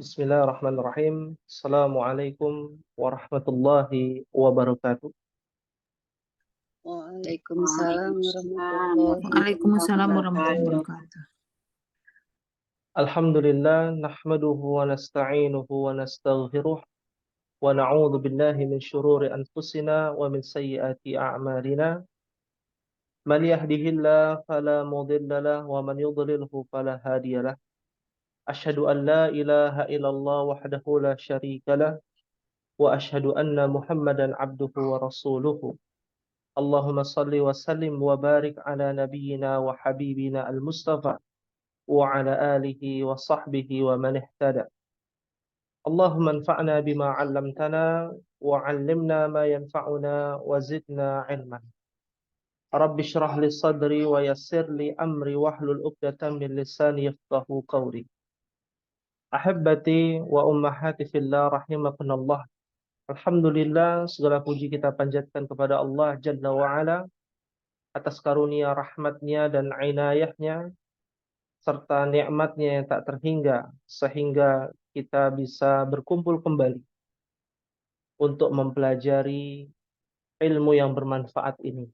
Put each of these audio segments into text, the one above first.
Bismillahirrahmanirrahim. Assalamualaikum warahmatullahi wabarakatuh. Waalaikumsalam warahmatullahi Waalaikumsalam warahmatullahi wabarakatuh. wabarakatuh. Alhamdulillah, nahmaduhu wa nasta'inuhu wa nastaghfiruh wa na'udzu billahi min syururi anfusina wa min sayyiati a'malina. Man yahdihillahu fala mudilla lahu wa man yudlilhu fala hadiyalah. Asyhadu an la ilaha illallah wahdahu la syarika lah wa asyhadu anna Muhammadan abduhu wa rasuluhu. Allahumma salli wa sallim wa barik ala nabiyyina wa habibina al-Mustafa wa ala alihi wa sahbihi wa man ihtada. Allahumma anfa'na bima 'allamtana wa 'allimna ma yanfa'una wa zidna 'ilman. Rabbi shrah li sadri wa yassir li amri wahlul 'uqdatam min lisani yafqahu qawli. Ahibbati wa ummahati fillah rahimakumullah. Alhamdulillah, segala puji kita panjatkan kepada Allah Jalla wa Ala atas karunia rahmatnya dan inayahnya serta nikmatnya yang tak terhingga sehingga kita bisa berkumpul kembali untuk mempelajari ilmu yang bermanfaat ini,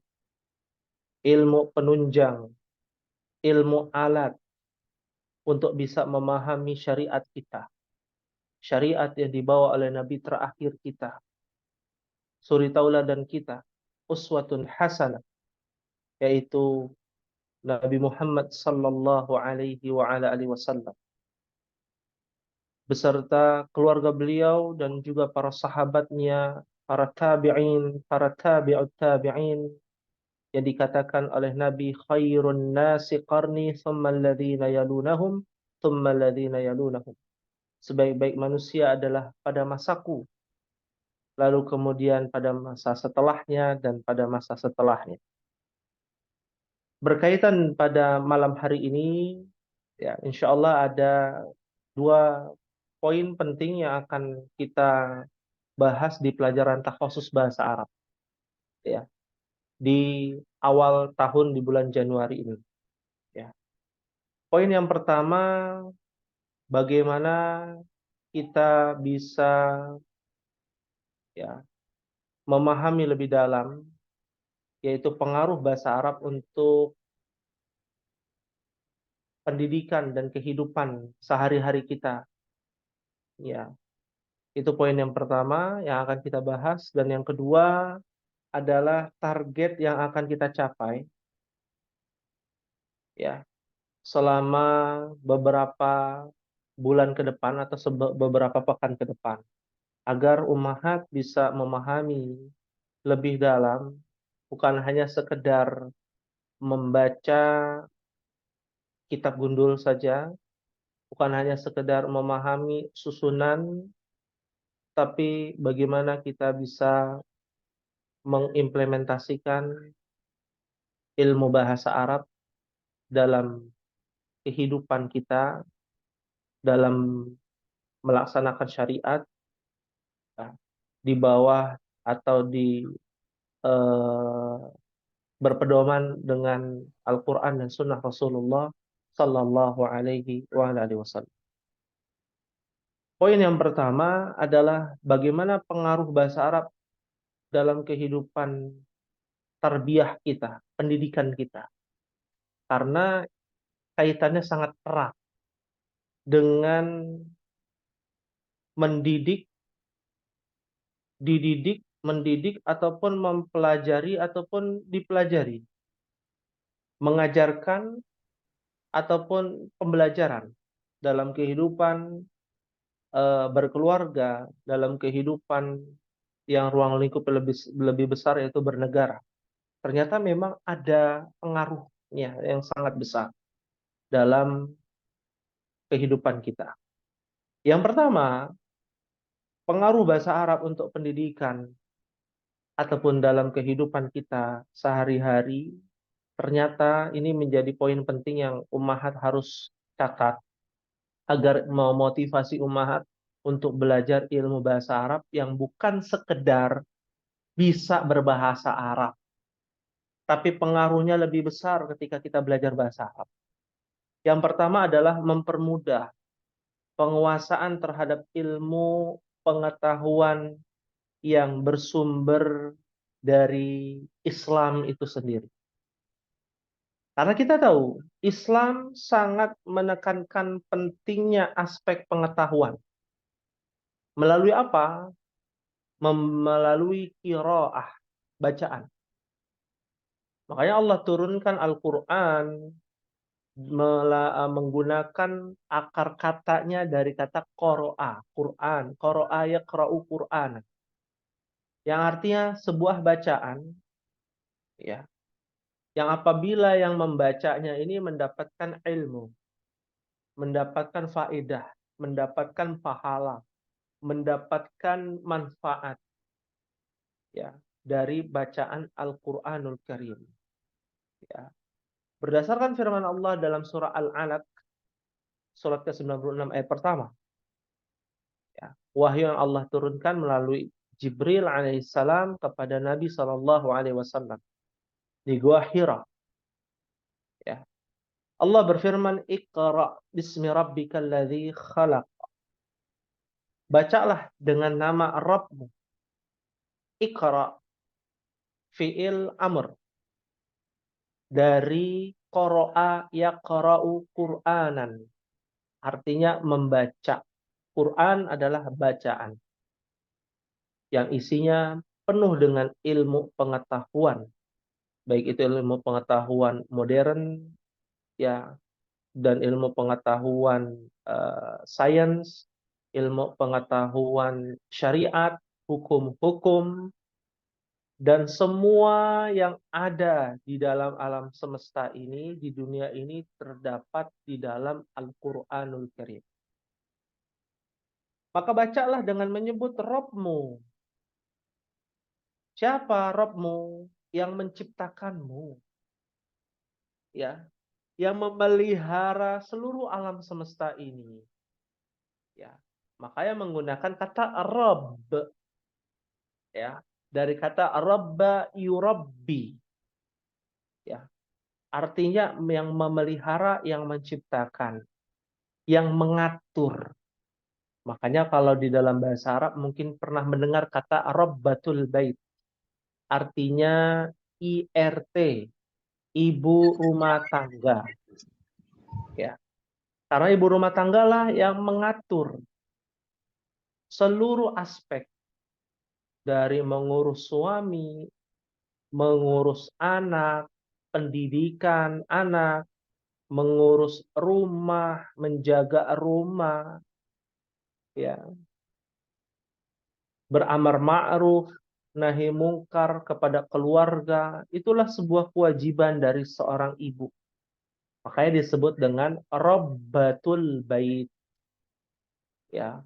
ilmu penunjang, ilmu alat untuk bisa memahami syariat kita, syariat yang dibawa oleh Nabi terakhir kita, suri tauladan kita, uswatun hasanah, yaitu Nabi Muhammad sallallahu alaihi wa ala alihi wasallam beserta keluarga beliau dan juga para sahabatnya, para tabi'in, para tabi'ut tabi'in yang dikatakan oleh Nabi khairun nasi qarni thumma alladhina yalunahum thumma alladhina yalunahum. Sebaik-baik manusia adalah pada masaku, lalu kemudian pada masa setelahnya dan pada masa setelahnya. Berkaitan pada malam hari ini, ya insya Allah ada dua poin penting yang akan kita bahas di pelajaran takhusus bahasa Arab, ya, di awal tahun di bulan Januari ini. Ya. Poin yang pertama, bagaimana kita bisa ya memahami lebih dalam, yaitu pengaruh bahasa Arab untuk pendidikan dan kehidupan sehari-hari kita. Ya, itu poin yang pertama yang akan kita bahas, dan yang kedua adalah target yang akan kita capai ya selama beberapa bulan ke depan atau beberapa pekan ke depan agar ummahat bisa memahami lebih dalam, bukan hanya sekedar membaca kitab gundul saja, bukan hanya sekedar memahami susunan, tapi bagaimana kita bisa mengimplementasikan ilmu bahasa Arab dalam kehidupan kita, dalam melaksanakan syariat ya, di bawah atau di eh, berpedoman dengan Al-Quran dan Sunnah Rasulullah Sallallahu Alaihi Wasallam. Poin yang pertama adalah bagaimana pengaruh bahasa Arab dalam kehidupan tarbiyah kita, pendidikan kita. Karena kaitannya sangat erat dengan mendidik, dididik, mendidik, ataupun mempelajari, ataupun dipelajari. Mengajarkan, ataupun pembelajaran dalam kehidupan berkeluarga, dalam kehidupan yang ruang lingkup lebih besar, yaitu bernegara. Ternyata memang ada pengaruhnya yang sangat besar dalam kehidupan kita. Yang pertama, pengaruh bahasa Arab untuk pendidikan ataupun dalam kehidupan kita sehari-hari, ternyata ini menjadi poin penting yang ummahat harus catat agar memotivasi ummahat untuk belajar ilmu bahasa Arab yang bukan sekedar bisa berbahasa Arab, tapi pengaruhnya lebih besar ketika kita belajar bahasa Arab. Yang pertama adalah mempermudah penguasaan terhadap ilmu pengetahuan yang bersumber dari Islam itu sendiri. Karena kita tahu, Islam sangat menekankan pentingnya aspek pengetahuan. Melalui apa? Melalui qiraah, bacaan. Makanya Allah turunkan Al-Quran menggunakan akar katanya dari kata qoro'a, Quran. Qoro'a yaqra'u Qur'an. Yang artinya sebuah bacaan, ya, yang apabila yang membacanya ini mendapatkan ilmu, mendapatkan faedah, mendapatkan pahala, mendapatkan manfaat, ya, dari bacaan Al-Qur'anul Karim, ya. Berdasarkan firman Allah dalam surah Al-Alaq surat ke-96 ayat pertama, ya, wahyu yang Allah turunkan melalui Jibril alaihissalam kepada Nabi Shallallahu alaihi wasallam di Gua Hira, ya. Allah berfirman, Iqra bismi rabbikal ladzi khalaq. Bacalah dengan nama Rabbmu. Iqra, fi'il amr dari qara'a yaqra'u Qur'anan. Artinya membaca. Quran adalah bacaan yang isinya penuh dengan ilmu pengetahuan. Baik itu ilmu pengetahuan modern, ya, dan ilmu pengetahuan sains, ilmu pengetahuan syariat, hukum-hukum, dan semua yang ada di dalam alam semesta ini, di dunia ini, terdapat di dalam Al-Quranul Karim. Maka bacalah dengan menyebut Rabbmu. Siapa Rabbmu? Yang menciptakanmu, ya, yang memelihara seluruh alam semesta ini, ya. Makanya menggunakan kata Rabb, ya, dari kata Rabba yurabbi, ya. Artinya yang memelihara, yang menciptakan, yang mengatur. Makanya kalau di dalam bahasa Arab mungkin pernah mendengar kata Rabbatul Bait. Artinya IRT, ibu rumah tangga. Ya. Karena ibu rumah tangga lah yang mengatur seluruh aspek dari mengurus suami, mengurus anak, pendidikan anak, mengurus rumah, menjaga rumah, ya, beramar ma'ruf, nahi mungkar kepada keluarga, itulah sebuah kewajiban dari seorang ibu. Makanya disebut dengan Rabbatul Bait, ya,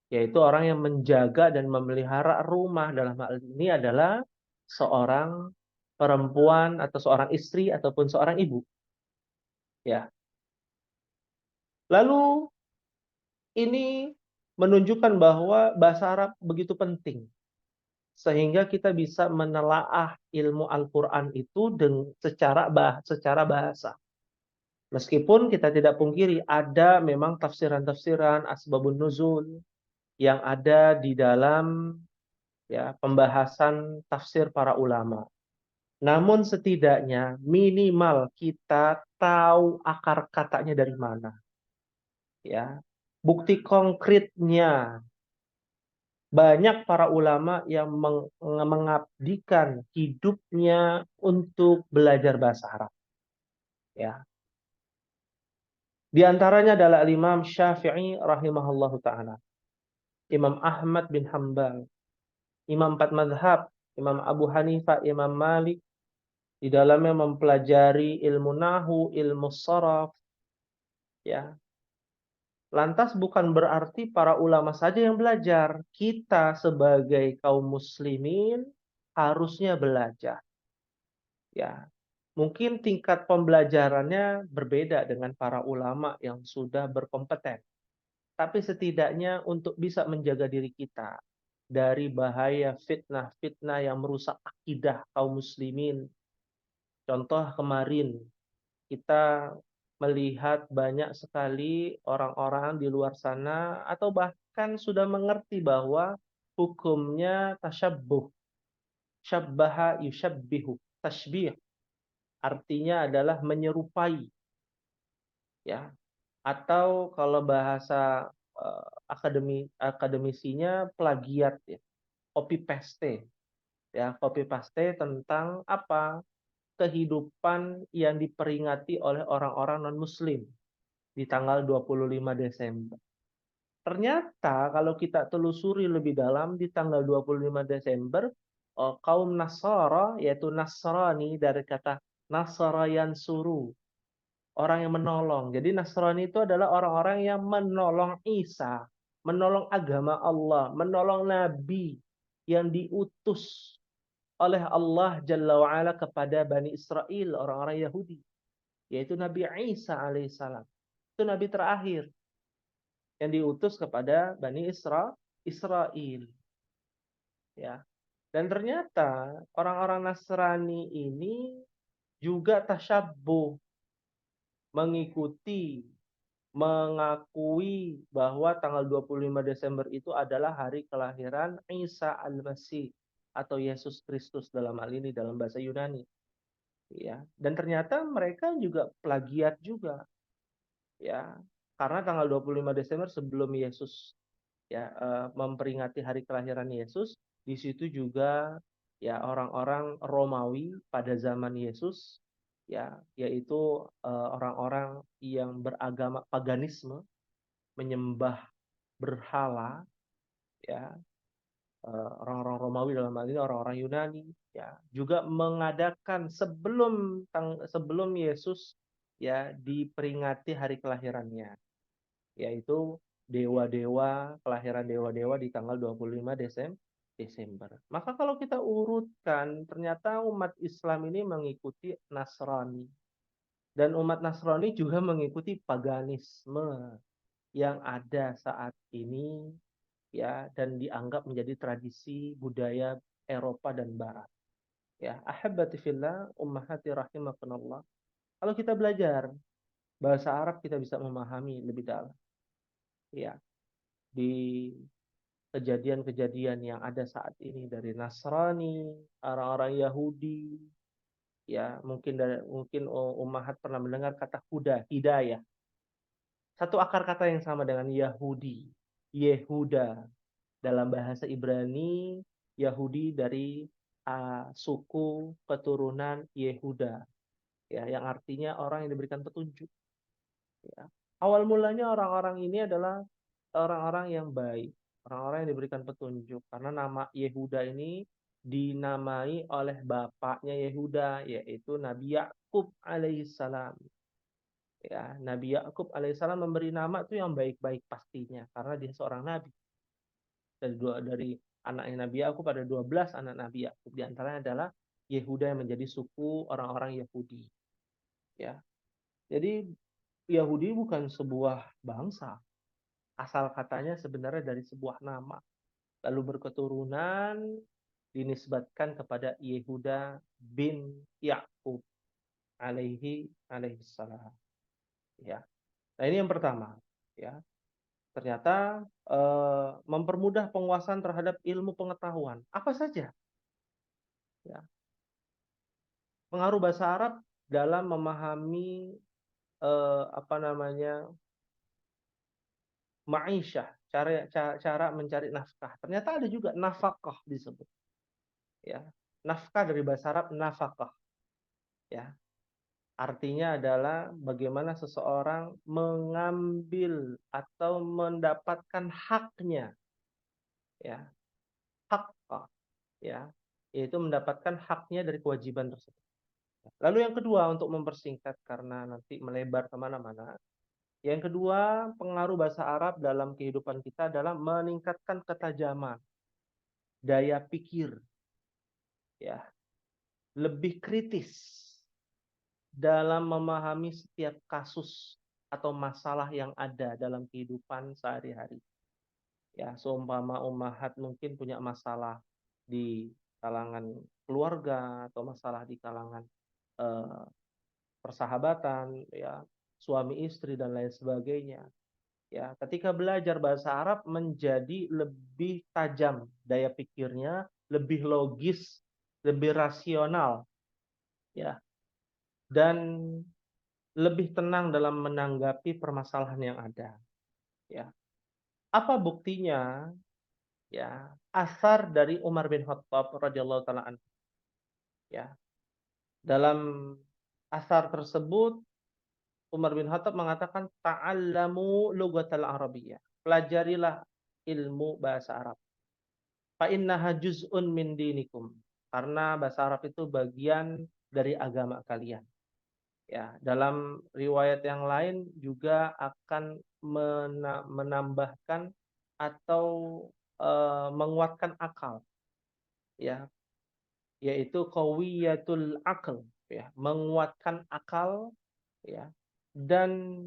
yaitu orang yang menjaga dan memelihara rumah. Dalam hal ini adalah seorang perempuan atau seorang istri ataupun seorang ibu, ya. Lalu ini menunjukkan bahwa bahasa Arab begitu penting sehingga kita bisa menelaah ilmu Al-Qur'an itu secara bahasa. Meskipun kita tidak pungkiri ada memang tafsiran-tafsiran asbabun nuzul yang ada di dalam, ya, pembahasan tafsir para ulama. Namun setidaknya minimal kita tahu akar katanya dari mana, ya. Bukti konkretnya, banyak para ulama yang mengabdikan hidupnya untuk belajar bahasa Arab, ya. Di antaranya adalah Imam Syafi'i rahimahullahu taala, Imam Ahmad bin Hambal, Imam empat mazhab, Imam Abu Hanifah, Imam Malik, di dalamnya mempelajari ilmu nahu, ilmu sharaf, ya. Lantas bukan berarti para ulama saja yang belajar. Kita sebagai kaum muslimin harusnya belajar, ya. Mungkin tingkat pembelajarannya berbeda dengan para ulama yang sudah berkompeten. Tapi setidaknya untuk bisa menjaga diri kita dari bahaya fitnah-fitnah yang merusak akidah kaum muslimin. Contoh kemarin kita melihat banyak sekali orang-orang di luar sana atau bahkan sudah mengerti bahwa hukumnya tasyabbuh, syabbaha yusyabbihu, tashbih artinya adalah menyerupai, ya. Atau kalau bahasa akademisinya plagiat ya, copy paste ya, copy paste tentang apa? Kehidupan yang diperingati oleh orang-orang non-muslim di tanggal 25 Desember. Ternyata kalau kita telusuri lebih dalam di tanggal 25 Desember, kaum Nasara yaitu Nasrani dari kata Nasara yansuru, orang yang menolong. Jadi Nasrani itu adalah orang-orang yang menolong Isa, menolong agama Allah, menolong nabi yang diutus oleh Allah Jalla wa'ala kepada Bani Israel, orang-orang Yahudi, yaitu Nabi Isa alaihissalam. Itu nabi terakhir yang diutus kepada Bani Israel, ya. Dan ternyata orang-orang Nasrani ini juga tasyabbuh, mengikuti, mengakui bahwa tanggal 25 Desember itu adalah hari kelahiran Isa Al-Masih atau Yesus Kristus dalam hal ini dalam bahasa Yunani, ya. Dan ternyata mereka juga plagiat juga, ya. Karena tanggal 25 Desember sebelum Yesus ya memperingati hari kelahiran Yesus, di situ juga ya orang-orang Romawi pada zaman Yesus ya, yaitu orang-orang yang beragama paganisme, menyembah berhala, ya, orang-orang Romawi dalam hal ini orang-orang Yunani ya juga mengadakan sebelum Yesus ya diperingati hari kelahirannya, yaitu dewa-dewa, kelahiran dewa-dewa di tanggal 25 Desember. Maka kalau kita urutkan, ternyata umat Islam ini mengikuti Nasrani. Dan umat Nasrani juga mengikuti paganisme yang ada saat ini, ya, dan dianggap menjadi tradisi budaya Eropa dan Barat. Ya, ahabbati fillah, ummahati rahimakumullah. Kalau kita belajar bahasa Arab, kita bisa memahami lebih dalam. Ya, di kejadian-kejadian yang ada saat ini dari Nasrani, orang-orang Yahudi, ya mungkin ummahat pernah mendengar kata hidayah. Satu akar kata yang sama dengan Yahudi, Yehuda dalam bahasa Ibrani, Yahudi dari suku keturunan Yehuda, ya yang artinya orang yang diberikan petunjuk. Ya. Awal mulanya orang-orang ini adalah orang-orang yang baik, orang-orang yang diberikan petunjuk. Karena nama Yehuda ini dinamai oleh bapaknya Yehuda, yaitu Nabi Yakub alaihissalam. Ya, Nabi Yakub alaihissalam memberi nama itu yang baik-baik pastinya, karena dia seorang nabi. Dari anaknya Nabi Yakub ada 12 anak Nabi Yakub. Di antaranya adalah Yehuda yang menjadi suku orang-orang Yahudi. Ya, jadi Yahudi bukan sebuah bangsa. Asal katanya sebenarnya dari sebuah nama. Lalu berketurunan dinisbatkan kepada Yehuda bin Yakub alaihi salam. Ya. Nah, ini yang pertama, ya. Ternyata mempermudah penguasaan terhadap ilmu pengetahuan. Apa saja? Ya. Pengaruh bahasa Arab dalam memahami apa namanya? Ma'isyah, cara mencari nafkah. Ternyata ada juga nafkah disebut. Ya, nafkah dari bahasa Arab nafkah. Ya, artinya adalah bagaimana seseorang mengambil atau mendapatkan haknya. Ya, hak, ya, yaitu mendapatkan haknya dari kewajiban tersebut. Lalu yang kedua untuk mempersingkat karena nanti melebar kemana-mana. Yang kedua, pengaruh bahasa Arab dalam kehidupan kita adalah meningkatkan ketajaman, daya pikir, ya, lebih kritis dalam memahami setiap kasus atau masalah yang ada dalam kehidupan sehari-hari. Ya, seumpama ummahat mungkin punya masalah di kalangan keluarga atau masalah di kalangan eh, persahabatan, ya, suami istri dan lain sebagainya. Ya, ketika belajar bahasa Arab menjadi lebih tajam daya pikirnya, lebih logis, lebih rasional, ya, dan lebih tenang dalam menanggapi permasalahan yang ada. Ya, apa buktinya? Ya, asar dari Umar bin Khattab radhiyallahu taala anhu. Ya, dalam asar tersebut Umar bin Khattab mengatakan ta'allamu lughatal arabiyyah. Pelajarilah ilmu bahasa Arab. Fa innaha juz'un min dinikum. Karena bahasa Arab itu bagian dari agama kalian. Ya, dalam riwayat yang lain juga akan menambahkan atau menguatkan akal, ya, yaitu qawiyatul aql, ya, menguatkan akal, ya, dan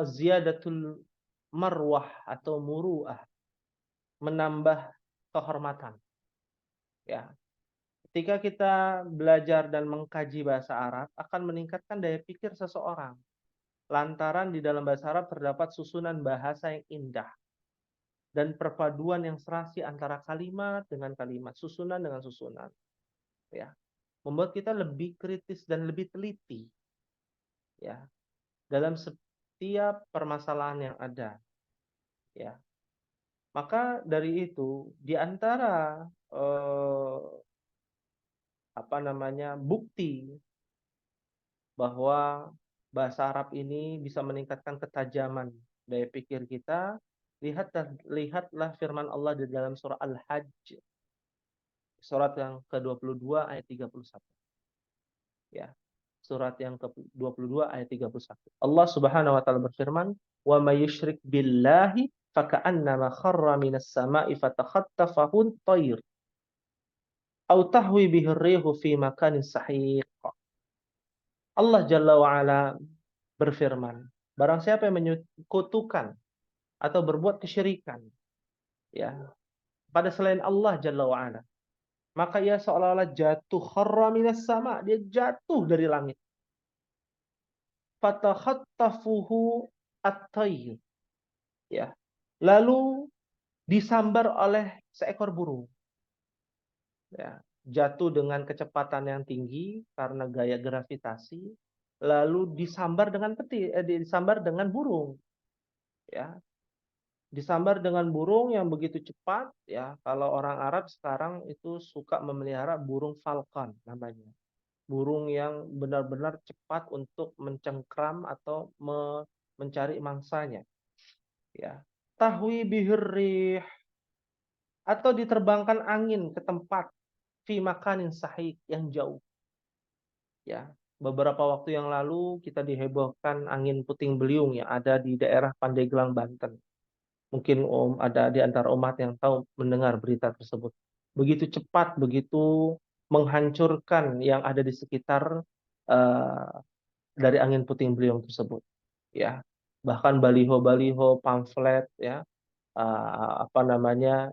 ziyadatul marwah atau muruah, menambah kehormatan, ya. Ketika kita belajar dan mengkaji bahasa Arab akan meningkatkan daya pikir seseorang. Lantaran di dalam bahasa Arab terdapat susunan bahasa yang indah dan perpaduan yang serasi antara kalimat dengan kalimat, susunan dengan susunan, ya. Membuat kita lebih kritis dan lebih teliti, ya, dalam setiap permasalahan yang ada, ya. Maka dari itu di antara bukti bahwa bahasa Arab ini bisa meningkatkan ketajaman daya pikir kita, lihatlah firman Allah di dalam surah Al-Hajj, surat yang ke-22 ayat 31. Ya. Surat yang ke-22 ayat 31. Allah Subhanahu wa taala berfirman, "Wa may yusyrik billahi faka'annama kharra minas sama'i fatakhattafahu at-tayr aw tahwi bihi ar-rihu fi makanin sahiq." Allah Jalla wa ala berfirman, barang siapa yang menyekutukan atau berbuat kesyirikan, ya, pada selain Allah Jalla wa ala, maka ia seolah-olah jatuh kharra minas sama, dia jatuh dari langit. Fatakhattafuhu at-tayr, ya. Lalu disambar oleh seekor burung, ya. Jatuh dengan kecepatan yang tinggi karena gaya gravitasi, lalu disambar dengan disambar dengan burung, ya. Disambar dengan burung yang begitu cepat, ya. Kalau orang Arab sekarang itu suka memelihara burung falcon namanya. Burung yang benar-benar cepat untuk mencengkram atau mencari mangsanya, ya. Tahwi bihir atau diterbangkan angin ke tempat fi makanin sahih yang jauh, ya. Beberapa waktu yang lalu kita dihebohkan angin puting beliung yang ada di daerah Pandeglang, Banten. Mungkin ada di antara umat yang tahu mendengar berita tersebut. Begitu cepat, begitu menghancurkan yang ada di sekitar uh, dari angin puting beliung tersebut. Ya, bahkan baliho-baliho, pamflet, ya,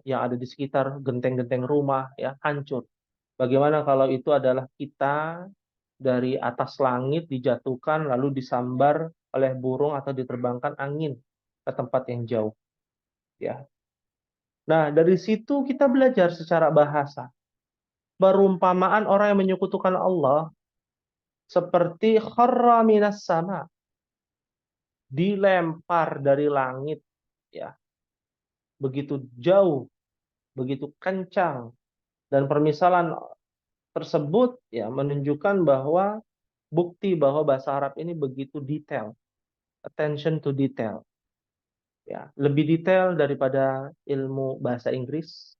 yang ada di sekitar genteng-genteng rumah, ya, hancur. Bagaimana kalau itu adalah kita dari atas langit dijatuhkan lalu disambar oleh burung atau diterbangkan angin ke tempat yang jauh, ya. Nah, dari situ kita belajar secara bahasa. Perumpamaan orang yang menyekutukan Allah seperti kharra minas sama, dilempar dari langit, ya. Begitu jauh, begitu kencang, dan permisalan tersebut ya menunjukkan bahwa bukti bahwa bahasa Arab ini begitu detail, attention to detail. Ya, lebih detail daripada ilmu bahasa Inggris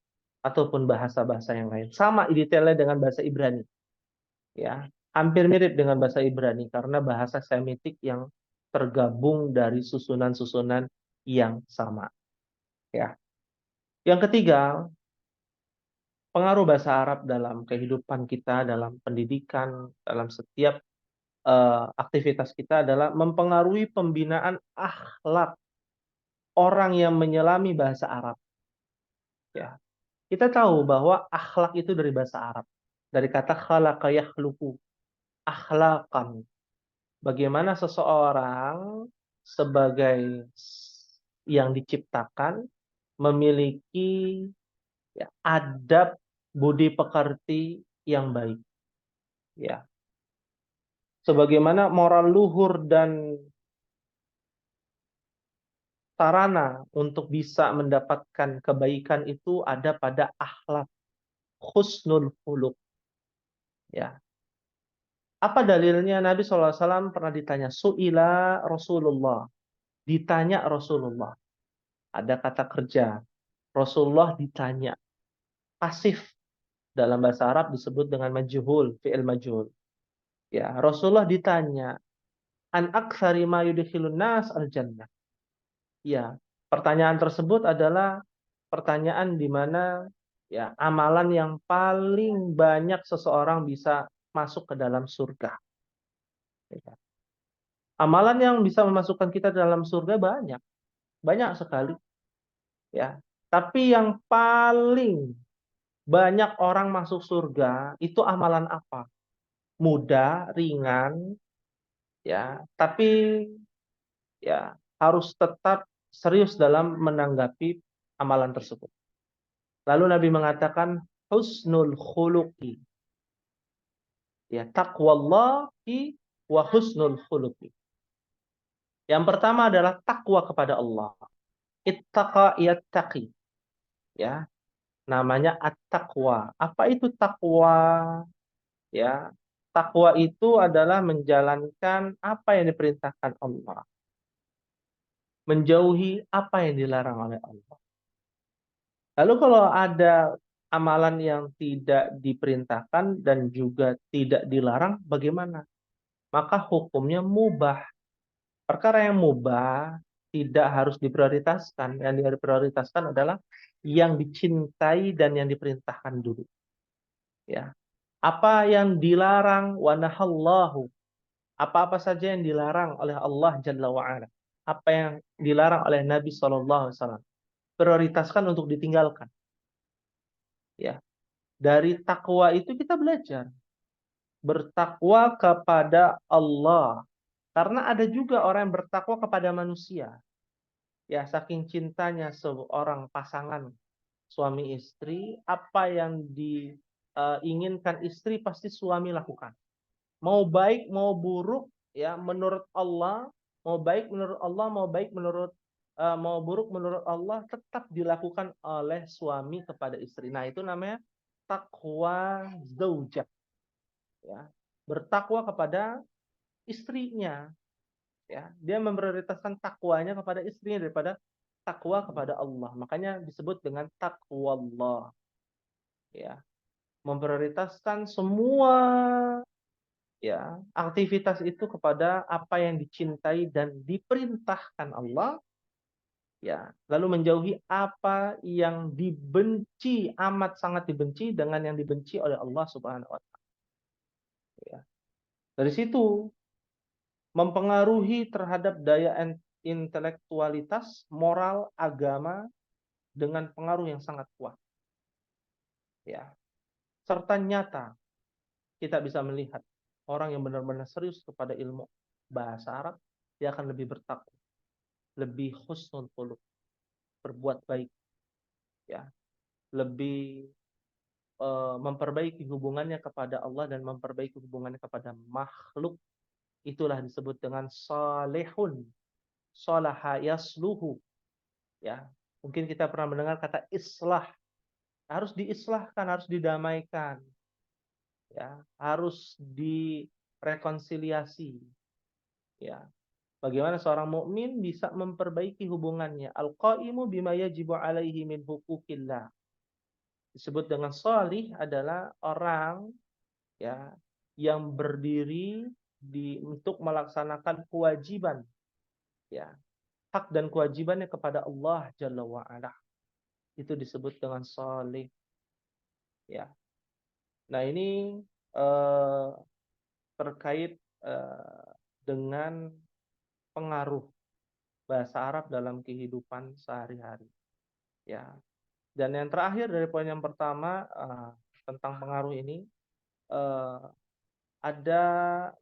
ataupun bahasa-bahasa yang lain. Sama detailnya dengan bahasa Ibrani. Ya, hampir mirip dengan bahasa Ibrani karena bahasa Semitik yang tergabung dari susunan-susunan yang sama. Ya. Yang ketiga, pengaruh bahasa Arab dalam kehidupan kita, dalam pendidikan, dalam setiap aktivitas kita adalah mempengaruhi pembinaan akhlak orang yang menyelami bahasa Arab. Ya. Kita tahu bahwa akhlak itu dari bahasa Arab. Dari kata khalaqa yakhluqu, akhlaqan. bagaimana seseorang sebagai yang diciptakan memiliki ya, adab budi pekerti yang baik. Ya, sebagaimana moral luhur dan sarana untuk bisa mendapatkan kebaikan itu ada pada akhlak, husnul khuluq. Ya, apa dalilnya? Nabi SAW pernah ditanya, Su'ila Rasulullah. Ditanya Rasulullah. Ada kata kerja. Rasulullah ditanya. Pasif. Dalam bahasa Arab disebut dengan majhul, fi'il majhul. Ya, Rasulullah ditanya, an aktsari ma yudkhilun nas al-jannah. Ya, pertanyaan tersebut adalah pertanyaan di mana ya amalan yang paling banyak seseorang bisa masuk ke dalam surga. Ya. Amalan yang bisa memasukkan kita dalam surga banyak, banyak sekali, ya. Tapi yang paling banyak orang masuk surga itu amalan apa? Mudah, ringan, ya. Tapi ya harus tetap serius dalam menanggapi amalan tersebut. Lalu Nabi mengatakan husnul khuluqi. Ya, taqwallahi wa husnul khuluqi. Yang pertama adalah takwa kepada Allah. Ittaqa yattaqi. Ya, namanya at-taqwa. Apa itu takwa? Ya, takwa itu adalah menjalankan apa yang diperintahkan Allah, menjauhi apa yang dilarang oleh Allah. Lalu kalau ada amalan yang tidak diperintahkan dan juga tidak dilarang, bagaimana? Maka hukumnya mubah. Perkara yang mubah tidak harus diprioritaskan. Yang diprioritaskan adalah yang dicintai dan yang diperintahkan dulu. Ya. Apa yang dilarang, wa nahallahu. Apa-apa saja yang dilarang oleh Allah Jalla wa'ala. Apa yang dilarang oleh Nabi SAW. Prioritaskan untuk ditinggalkan. Ya. Dari takwa itu kita belajar. Bertakwa kepada Allah. Karena ada juga orang yang bertakwa kepada manusia. Ya, saking cintanya seorang pasangan suami istri, apa yang diinginkan istri pasti suami lakukan. Mau baik, mau buruk, ya menurut Allah, mau baik menurut Allah, mau buruk menurut Allah, tetap dilakukan oleh suami kepada istri. Nah, itu namanya takwa zaujah, ya. Bertakwa kepada istrinya, ya. Dia memprioritaskan takwanya kepada istrinya daripada takwa kepada Allah. Makanya disebut dengan takwallah, ya. Memprioritaskan semua ya aktivitas itu kepada apa yang dicintai dan diperintahkan Allah, ya, lalu menjauhi apa yang dibenci, amat sangat dibenci dengan yang dibenci oleh Allah Subhanahu wa taala, ya. Dari situ mempengaruhi terhadap daya intelektualitas, moral, agama dengan pengaruh yang sangat kuat, ya. Serta nyata kita bisa melihat orang yang benar-benar serius kepada ilmu bahasa Arab, dia akan lebih bertakwa, lebih husnul khuluq, berbuat baik, ya, lebih memperbaiki hubungannya kepada Allah dan memperbaiki hubungannya kepada makhluk. Itulah disebut dengan salihun, salaha yasluhu, ya. Mungkin kita pernah mendengar kata islah. Harus diislahkan, harus didamaikan, ya, harus direkonsiliasi, ya. Bagaimana seorang mukmin bisa memperbaiki hubungannya? Al-qaimu bima yajibu alaihi min hukukillah. Disebut dengan shalih adalah orang, ya, yang berdiri untuk melaksanakan kewajiban, ya, hak dan kewajibannya kepada Allah Jalla wa ala. Itu disebut dengan shalih, ya. Nah, ini eh, terkait dengan pengaruh bahasa Arab dalam kehidupan sehari-hari, ya. Dan yang terakhir dari poin yang pertama tentang pengaruh ini, ada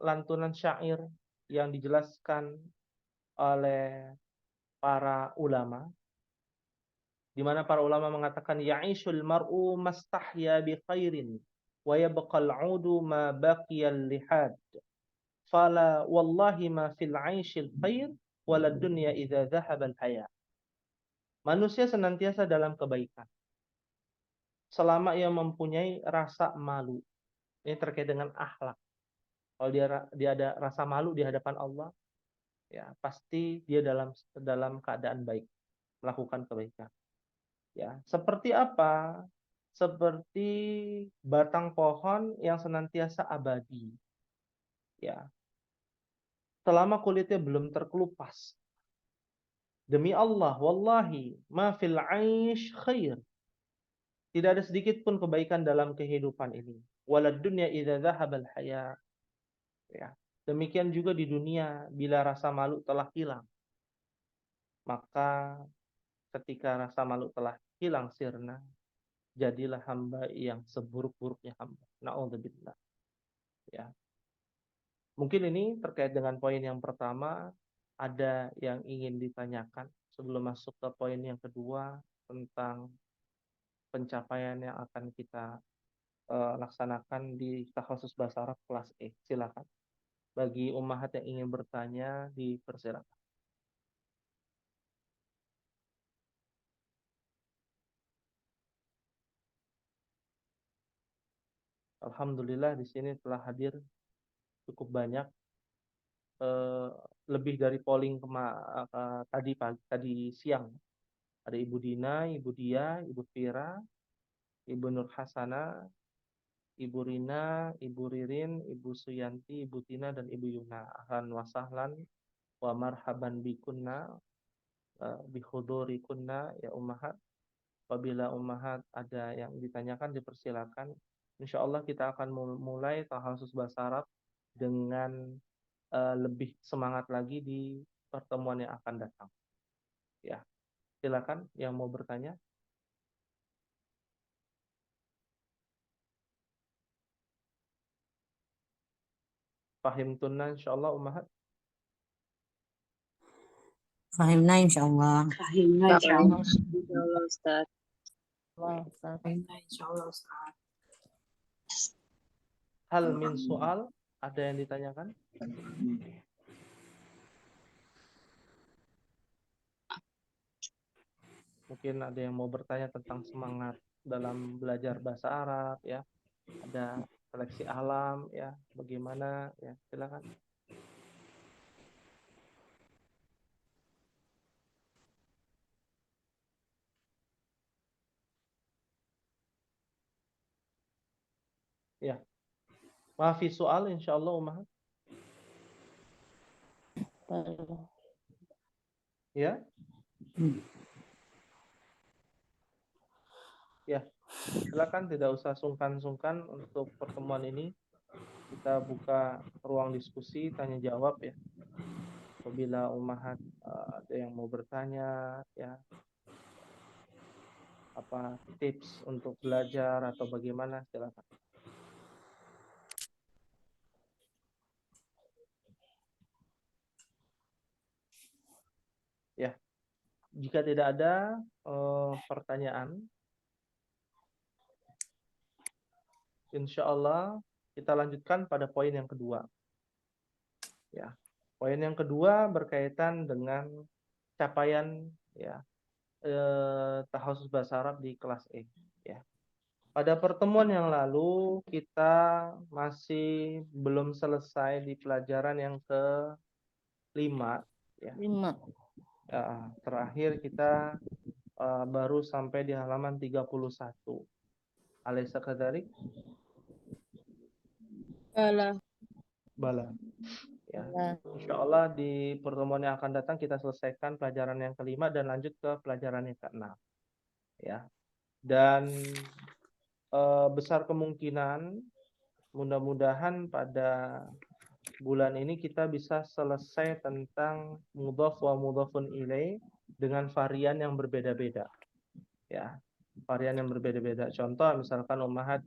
lantunan syair yang dijelaskan oleh para ulama, di mana para ulama mengatakan ya'ishul mar'u mastahya bi khairin wa yabqal 'udu ma baqiyal lihad. Fala wallahi ma fil 'aishil khair walad dunya idza dhahabal haya. Manusia senantiasa dalam kebaikan selama ia mempunyai rasa malu. Ini terkait dengan akhlak. Kalau dia ada rasa malu di hadapan Allah, ya pasti dia dalam keadaan baik, melakukan kebaikan. Ya, seperti apa? Seperti batang pohon yang senantiasa abadi. Ya, selama kulitnya belum terkelupas. Demi Allah, wallahi, ma fil 'aish khair. Tidak ada sedikit pun kebaikan dalam kehidupan ini. Walad dunya idza dhahabal haya. Ya. Demikian juga di dunia bila rasa malu telah hilang. Maka ketika rasa malu telah hilang sirna, jadilah hamba yang seburuk-buruknya hamba. Na'udzubillah. Ya. Mungkin ini terkait dengan poin yang pertama, ada yang ingin ditanyakan sebelum masuk ke poin yang kedua tentang pencapaian yang akan kita laksanakan di takhasus bahasa Arab kelas E. Silakan. Bagi ummahat yang ingin bertanya, dipersilakan. Alhamdulillah di sini telah hadir cukup banyak, eh, lebih dari polling tadi siang. Ada Ibu Dina, Ibu Dia, Ibu Fira, Ibu Nur Hasana, Ibu Rina, Ibu Ririn, Ibu Suyanti, Ibu Tina, dan Ibu Yuna. Ahlan wa sahlan wa marhaban bikunna, bihudurikunna ya ummahat. Apabila ummahat ada yang ditanyakan, dipersilakan. Insya Allah kita akan mulai tahasus bahasa Arab dengan lebih semangat lagi di pertemuan yang akan datang. Ya, silakan yang mau bertanya. Fahim tunna insya Allah ummahat. Fahimna insyaallah. Fahimna insyaallah. Insyaallah Ustaz. Fahimna insyaallah Ustaz. Hal min soal, ada yang ditanyakan? Mungkin ada yang mau bertanya tentang semangat dalam belajar bahasa Arab, ya. Ada seleksi alam, ya. Bagaimana, ya. Silakan. Ya. Maafi soal insyaallah ummahat. Ya. Ya. Silakan, tidak usah sungkan-sungkan untuk pertemuan ini. Kita buka ruang diskusi, tanya jawab, ya. Apabila ummahat ada yang mau bertanya, ya, apa tips untuk belajar atau bagaimana, silakan. Ya, jika tidak ada pertanyaan, insya Allah kita lanjutkan pada poin yang kedua. Ya, poin yang kedua berkaitan dengan capaian, ya, tahasus bahasa Arab di kelas E. Ya. Pada pertemuan yang lalu kita masih belum selesai di pelajaran yang ke-5. Ya. 5. Ya, terakhir kita baru sampai di halaman 31. Alaysa kadzalik? Bala. Ya. Insya Allah di pertemuan yang akan datang kita selesaikan pelajaran yang ke-5 dan lanjut ke pelajaran yang ke-6. Ya. Dan besar kemungkinan mudah-mudahan pada bulan ini kita bisa selesai tentang mudhaf wa mudhafun ilaih dengan varian yang berbeda-beda. Ya, varian yang berbeda-beda. Contoh misalkan ummahat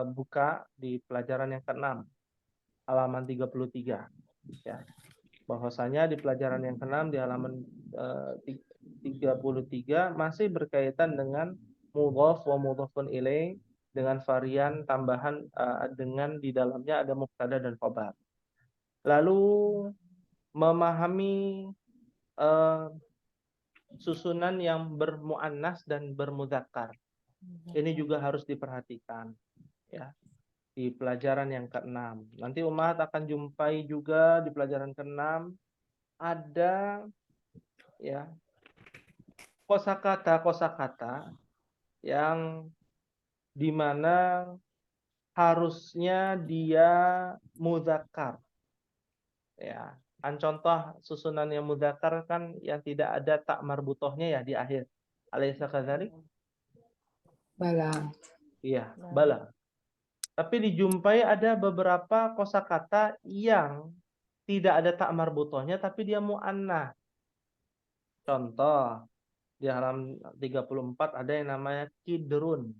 buka di pelajaran yang ke-6 halaman 33. Ya, bahwasanya di pelajaran yang ke-6 di halaman 33 masih berkaitan dengan mudhaf wa mudhafun ilaih dengan varian tambahan dengan di dalamnya ada mubtada dan khabar. Lalu memahami susunan yang bermuannas dan bermudzakkar. Ini juga harus diperhatikan ya di pelajaran yang ke-6. Nanti Ummahat akan jumpai juga di pelajaran ke-6 ada ya kosakata yang dimana harusnya dia mudzakkar ya. Kan contoh susunan yang mudzakkar kan yang tidak ada tak marbutohnya ya di akhir. Alaysa kadzalik? Bala. Iya, bala. Tapi dijumpai ada beberapa kosakata yang tidak ada tak marbutohnya tapi dia muannats. Contoh di halaman 34 ada yang namanya kidrun.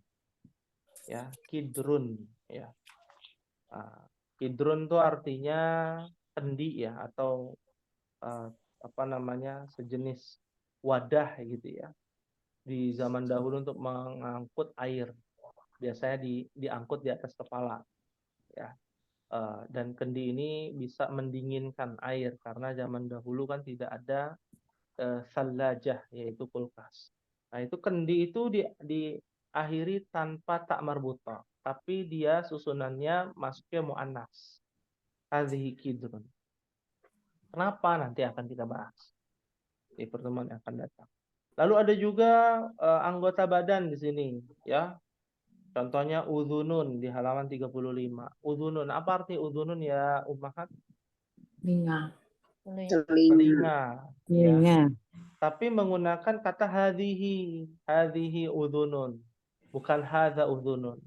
Ya, kidrun ya. Kidrun itu artinya kendi ya atau apa namanya sejenis wadah gitu ya. Di zaman dahulu untuk mengangkut air. Biasanya diangkut di atas kepala ya. Dan kendi ini bisa mendinginkan air karena zaman dahulu kan tidak ada salajah yaitu kulkas. Nah, itu kendi itu diakhiri tanpa tak marbuta, tapi dia susunannya masuknya muannas. Hadhihi kidrun. Kenapa nanti akan kita bahas di pertemuan yang akan datang. Lalu ada juga anggota badan di sini ya. Contohnya udhunun di halaman 35. Udhunun, apa arti udhunun ya Ummahat? Telinga. Telinga. Ya. Iya. Tapi menggunakan kata hadhihi udhunun, bukan hadza udhunun.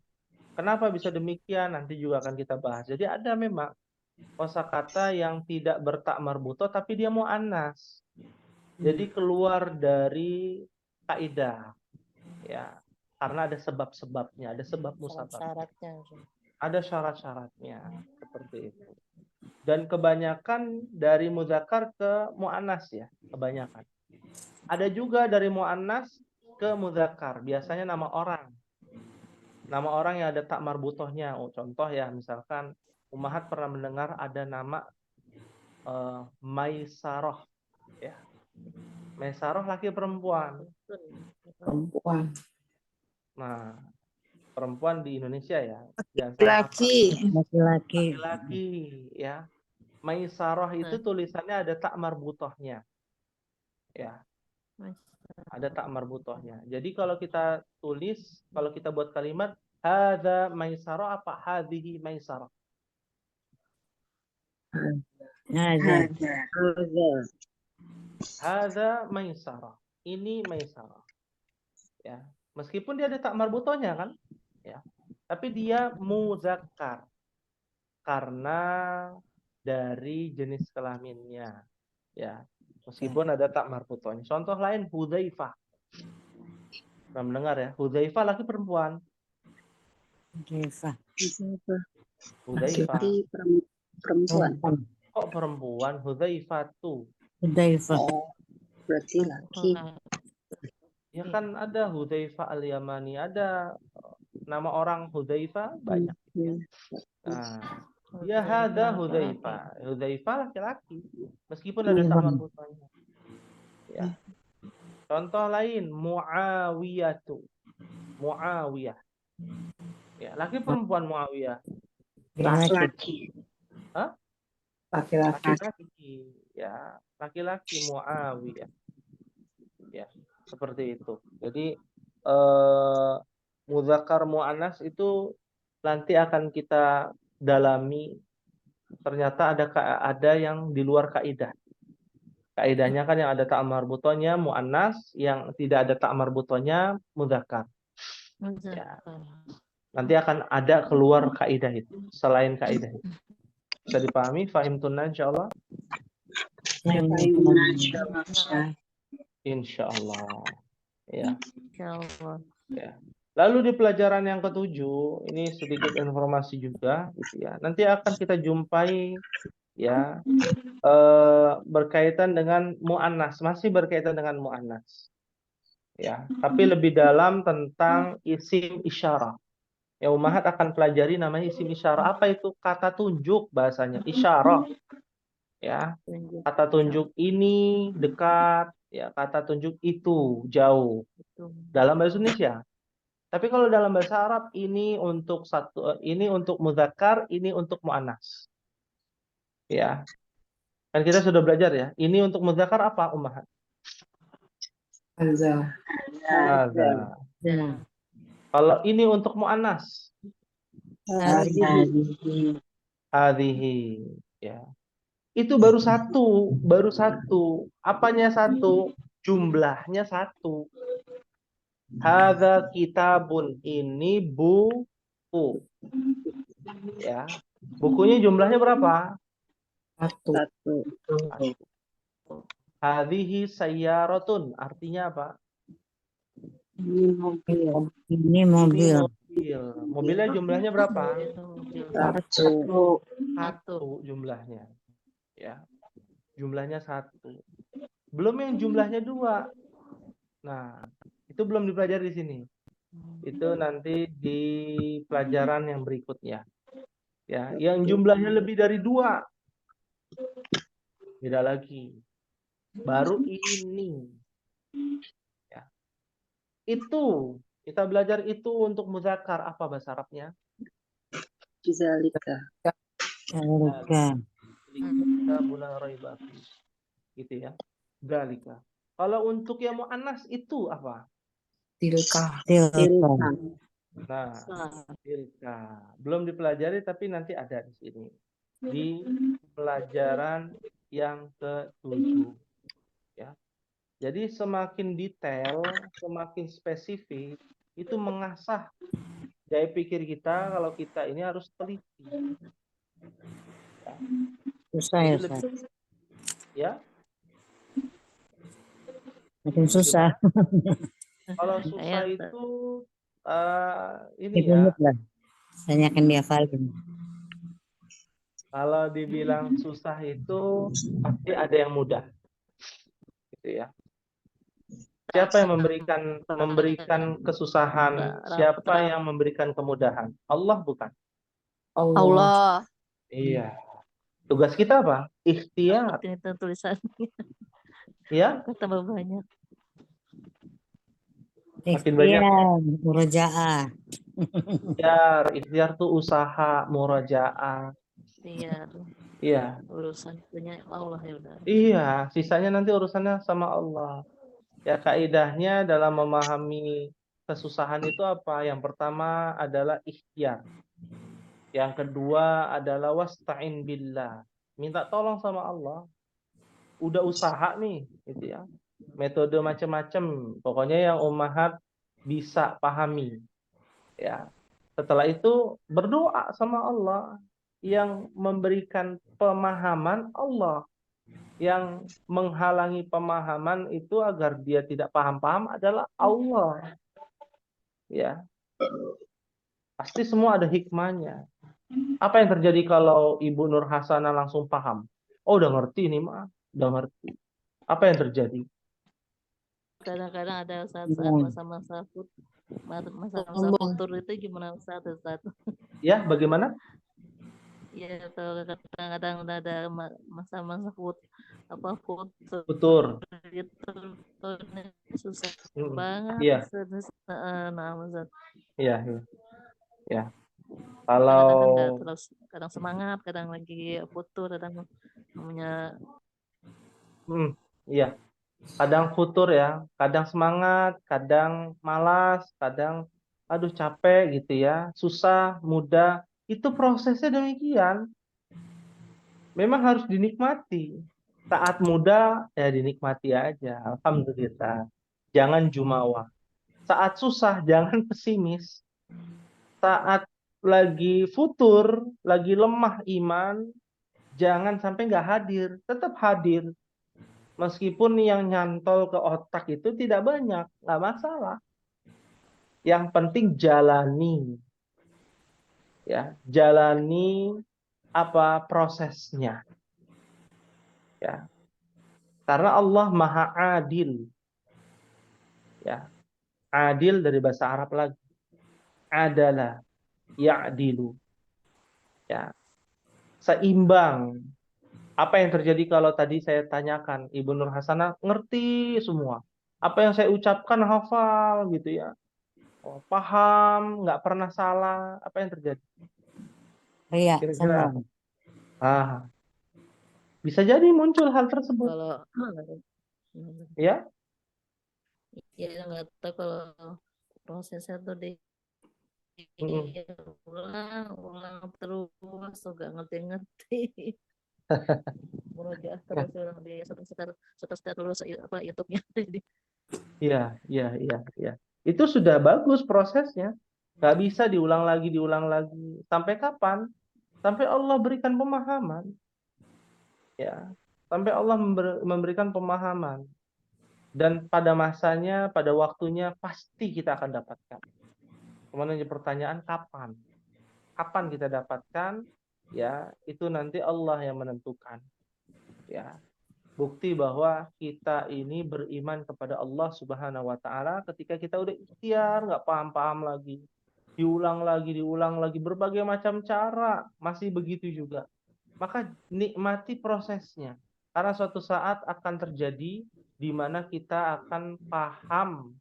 Kenapa bisa demikian? Nanti juga akan kita bahas. Jadi ada memang kosakata yang tidak bertak marbuto tapi dia muannas. Jadi keluar dari kaidah. Ya. Karena ada sebab-sebabnya, ada sebab musabab. Ada syarat-syaratnya seperti itu. Dan kebanyakan dari muzakkar ke muannas ya, kebanyakan. Ada juga dari muannas ke muzakkar, biasanya nama orang. Nama orang yang ada tak marbutohnya. Contoh ya, misalkan Ummahat pernah mendengar ada nama Maisaroh ya. Maisaroh laki perempuan. Perempuan. Nah, perempuan di Indonesia ya. Laki. Laki-laki. Laki-laki ya. Maisaroh itu tulisannya ada tak marbutohnya. Ya. Ada tak marbutohnya. Jadi kalau kita tulis, kalau kita buat kalimat hadza maisarah apa hadhihi maisarah? Ada. Hadza maisarah. Ini maisarah. Ya. Meskipun dia ada tak marbutohnya kan? Ya. Tapi dia muzakkar. Karena dari jenis kelaminnya. Ya. Meskipun ada tak marbutohnya. Contoh lain Hudzaifah. Pernah mendengar ya? Hudzaifah laki perempuan. Rifah. Hudzaifah. Perempuan. Kok perempuan? Hudzaifatu. Hudaifah. Oh, berarti laki. Ya kan ada Hudzaifah al-Yamani, ada nama orang Hudzaifah banyak. Nah, ya hadza Hudzaifah. Hudzaifah laki-laki meskipun ada tak marbutannya. Ya. Contoh lain Muawiyatu. Muawiyah. Ya, laki perempuan Muawiyah. Laki. Hah? Laki-laki. Laki-laki. Ya, laki-laki Muawiyah. Ya, seperti itu. Jadi muzakkar muannas itu nanti akan kita dalami. Ternyata ada yang di luar kaidah. Kaidahnya kan yang ada tak marbutohnya muannas, yang tidak ada tak marbutohnya mudzakkar. Ya. Nanti akan ada keluar kaidah itu, selain kaidah itu. Bisa dipahami? Fahimtunna insyaallah? Insyaallah. Ya. Ya. Lalu di pelajaran yang ke-7, ini sedikit informasi juga gitu ya. Nanti akan kita jumpai ya, berkaitan dengan mu'annas, masih berkaitan dengan mu'annas, ya, tapi lebih dalam tentang isim isyarah. Ya, Ummahat akan pelajari namanya isim isyarah. Apa itu? Kata tunjuk bahasanya, isyarah. Ya, Tunjuk kata tunjuk ini dekat, ya, kata tunjuk itu jauh itu. dalam bahasa Indonesia. Tapi kalau dalam bahasa Arab ini untuk ini untuk muzakkar, ini untuk muannas. Ya, kan kita sudah belajar ya. Ini untuk muzakkar apa, Ummahat? Hadza. Hadza. Ya. Kalau ini untuk muannas, Hadhihi. hadhihi. Ya. Itu baru satu. Apanya satu? Jumlahnya satu. Hadza kitabun, ini buku. Ya. Bukunya jumlahnya berapa? Satu. Hadhihi sayyaratun, artinya apa? Ini mobil. Ini Ini mobil. mobil. Mobilnya jumlahnya berapa? Satu. Satu jumlahnya. Ya. Jumlahnya satu. Belum yang jumlahnya dua. Nah, itu belum dipelajari di sini. Itu nanti di pelajaran yang berikutnya. Ya, yang jumlahnya lebih dari dua, beda lagi. Baru ini. Ya. Itu kita belajar itu untuk muzakkar, apa bahasa Arabnya? Jizalika. Zalika. Kitabun la raiba fihi. Gitu ya. Dzalika. Kalau untuk yang muannas itu apa? Tilka. Tilka. Nah, tilka. Belum dipelajari tapi nanti ada di sini. Di pelajaran yang ke-7. Ya. Jadi semakin detail, semakin spesifik, itu mengasah daya pikir kita kalau kita ini harus teliti. Susah ya, Jadi Ustaz. ya, Makin susah. kalau susah Kayak itu ini Itu ya, lah. Banyak yang dihafalin. kalau dibilang susah itu pasti ada yang mudah, gitu ya. Siapa yang memberikan kesusahan? Siapa yang memberikan kemudahan? Allah bukan? Allah. Iya. Tugas kita apa? Ikhtiar. Ini tulisan Ya, tambah banyak. makin banyak. Ikhtiar, murojaah. Ikhtiar tuh usaha, murajaah. Iya, Iya. urusan punya Allah ya udah. Iya, sisanya nanti urusannya sama Allah. Ya, kaidahnya dalam memahami kesusahan itu apa? Yang pertama adalah ikhtiar. Yang kedua adalah wasta'in billah. Minta tolong sama Allah. Udah usaha nih, gitu ya. Metode macam-macam. Pokoknya yang ummahat bisa pahami. Ya. Setelah itu berdoa sama Allah. Yang memberikan pemahaman Allah. Yang menghalangi pemahaman itu agar dia tidak paham-paham adalah Allah. Ya, pasti semua ada hikmahnya. Apa yang terjadi kalau Ibu Nur Hasanah langsung paham? Oh, udah ngerti nih, Ma. Udah ngerti. Apa yang terjadi? Kadang-kadang ada saat masa-masa futur itu gimana Ustaz? Ya, bagaimana? Ya, atau kadang-kadang ada masa-masa futur Futur. itu susah banget. Iya. Nah, Ustaz. Iya, iya. Ya. Kadang-kadang nggak Kalau terus, kadang semangat, kadang lagi futur, kadang punya iya. Kadang futur ya, kadang semangat, kadang malas, kadang aduh capek gitu ya, susah, mudah. Itu prosesnya demikian. Memang harus dinikmati. Saat muda ya dinikmati aja. Alhamdulillah. Jangan jumawa. Saat susah jangan pesimis. Saat lagi futur, lagi lemah iman, jangan sampai nggak hadir. Tetap hadir. Meskipun yang nyantol ke otak itu tidak banyak, nggak masalah. Yang penting jalani. Ya, jalani apa prosesnya. Ya. Karena Allah Maha Adil. Ya. Adil dari bahasa Arab lagi. Adalah, ya'dilu. Ya. Seimbang. Apa yang terjadi kalau tadi saya tanyakan, Ibu Nur Hasanah ngerti semua. Apa yang saya ucapkan hafal gitu ya. Oh, paham, nggak pernah salah. Apa yang terjadi? Ria, Kira-kira apa? sombong. Bisa jadi muncul hal tersebut. Kalau Ya, ya nggak tahu kalau prosesnya tuh Mm-mm. ulang terus tuh nggak ngerti-ngerti. Murojaah terus ulang di setelah lulus apa YouTube-nya. Iya. Itu sudah bagus prosesnya. Nggak bisa diulang lagi. Sampai kapan? Sampai Allah berikan pemahaman. Ya, sampai Allah memberikan pemahaman. Dan pada masanya, pada waktunya pasti kita akan dapatkan. Kemudian pertanyaan kapan? Kapan kita dapatkan? Ya, itu nanti Allah yang menentukan. Ya, bukti bahwa kita ini beriman kepada Allah Subhanahu wa taala ketika kita udah ikhtiar, nggak paham-paham lagi. Diulang lagi berbagai macam cara, masih begitu juga. Maka nikmati prosesnya. Karena suatu saat akan terjadi di mana kita akan paham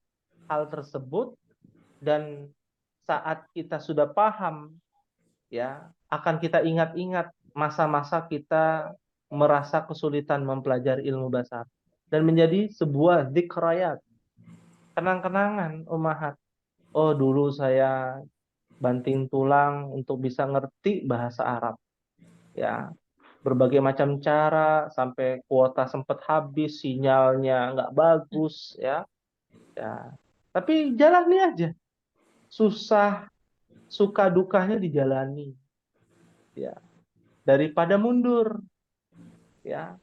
hal tersebut, dan saat kita sudah paham, ya, akan kita ingat-ingat masa-masa kita merasa kesulitan mempelajari ilmu bahasa Arab dan menjadi sebuah dzikrayat, kenang-kenangan ummahat. Oh, dulu saya banting tulang untuk bisa ngerti bahasa Arab. Ya, berbagai macam cara sampai kuota sempat habis, sinyalnya nggak bagus, ya. Ya. Tapi jalani aja. Susah, suka dukanya dijalani, ya. Daripada mundur, ya.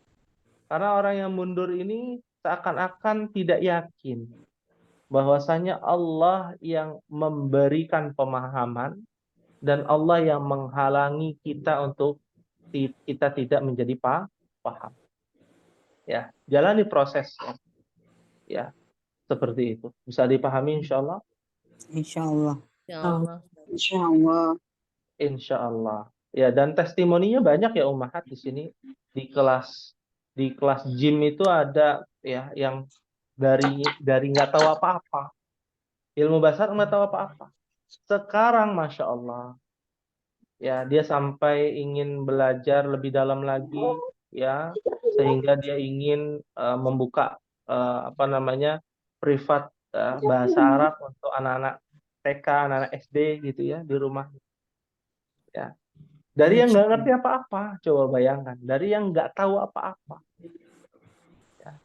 Karena orang yang mundur ini seakan-akan tidak yakin bahwasanya Allah yang memberikan pemahaman dan Allah yang menghalangi kita untuk kita tidak menjadi paham. Ya, jalani prosesnya. Ya, seperti itu. Bisa dipahami insya Allah? Insya Allah. Ya Allah. Insya Allah. Insya Allah. Ya, dan testimoninya banyak ya Ummahat di sini. Di kelas gym itu ada ya yang dari nggak tahu apa-apa. Ilmu bahasa nggak tahu apa-apa. Sekarang Masya Allah. Ya, dia sampai ingin belajar lebih dalam lagi, ya, sehingga dia ingin membuka apa namanya, privat bahasa Arab untuk anak-anak TK, anak-anak SD gitu ya di rumah. Ya, dari yang nggak ngerti apa-apa, coba bayangkan, dari yang nggak tahu apa-apa. Ya.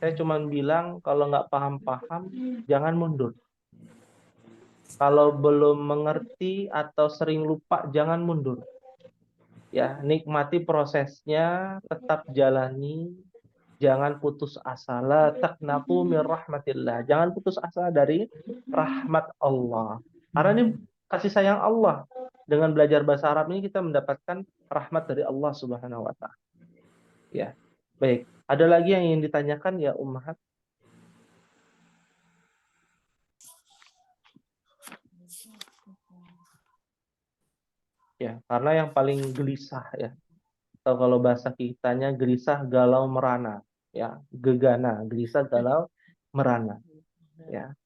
Saya cuma bilang kalau nggak paham-paham, jangan mundur. Kalau belum mengerti atau sering lupa, jangan mundur. Ya, nikmati prosesnya, tetap jalani, jangan putus asa. La taqnatu min rahmatillah. Jangan putus asa dari rahmat Allah. Karena ini kasih sayang Allah. Dengan belajar bahasa Arab ini kita mendapatkan rahmat dari Allah Subhanahu wa taala. Ya. Baik. Ada lagi yang ingin ditanyakan ya Ummahat? Ya, karena yang paling gelisah ya. Atau kalau bahasa kitanya gelisah, galau, merana. Ya, gegana, gelisah, galau, merana. Ya,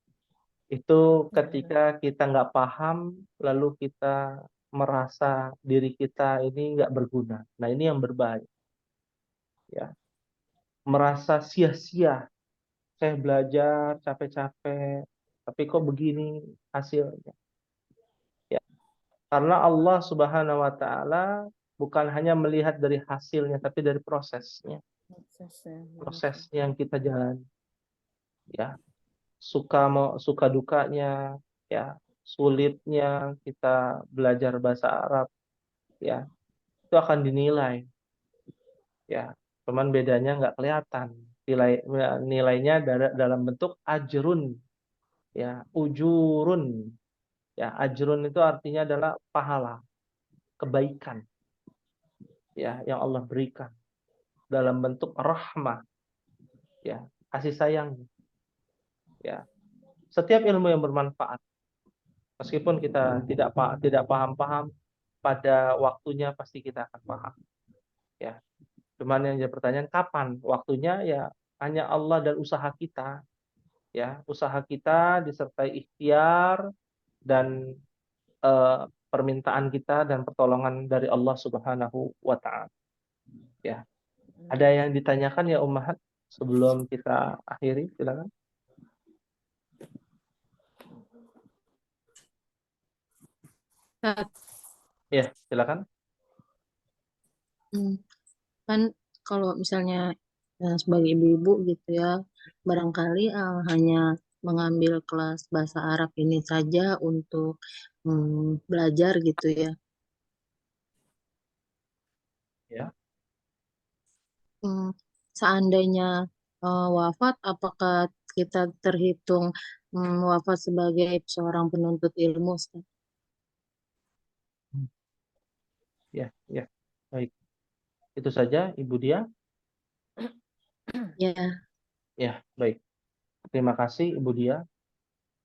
itu ketika kita nggak paham, lalu kita merasa diri kita ini nggak berguna. Nah, ini yang berbahaya. Ya, merasa sia-sia. Saya belajar capek-capek, tapi kok begini hasilnya? Ya, karena Allah Subhanahu Wa Taala bukan hanya melihat dari hasilnya, tapi dari prosesnya. Prosesnya yang kita jalani. Ya, suka dukanya, ya, sulitnya kita belajar bahasa Arab, ya, itu akan dinilai, ya, cuman bedanya nggak kelihatan. Nilainya dalam bentuk ajrun, ya, ujurun, ya, ajrun itu artinya adalah pahala, kebaikan, ya, yang Allah berikan. dalam bentuk rahmah, ya, kasih sayang, ya. Setiap ilmu yang bermanfaat, meskipun kita tidak paham-paham, pada waktunya pasti kita akan paham, ya. Cuman yang jadi pertanyaan kapan waktunya, ya hanya Allah dan usaha kita, ya, usaha kita disertai ikhtiar dan permintaan kita dan pertolongan dari Allah Subhanahu wa taala. Ya. Ada yang ditanyakan ya Ummahat sebelum kita akhiri, silakan. Ustaz, Ya, silakan. kan kalau misalnya sebagai ibu-ibu gitu ya, barangkali hanya mengambil kelas bahasa Arab ini saja untuk belajar gitu ya. Ya. Seandainya wafat, apakah kita terhitung wafat sebagai seorang penuntut ilmu, Ustaz? Ya, ya. Baik. Itu saja Ibu Dia. Ya, Ya, baik. Terima kasih Ibu Dia.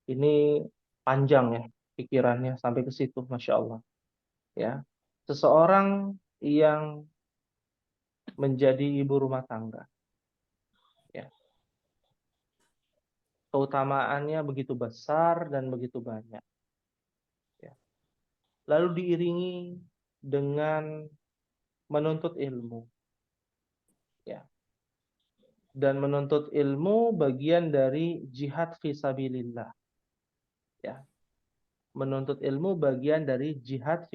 Ini panjang ya pikirannya sampai ke situ, Masya Allah. Ya. Seseorang yang menjadi ibu rumah tangga, ya, keutamaannya begitu besar dan begitu banyak, ya. Lalu diiringi dengan menuntut ilmu, ya. Dan menuntut ilmu bagian dari jihad fisabilillah, ya. Menuntut ilmu bagian dari jihad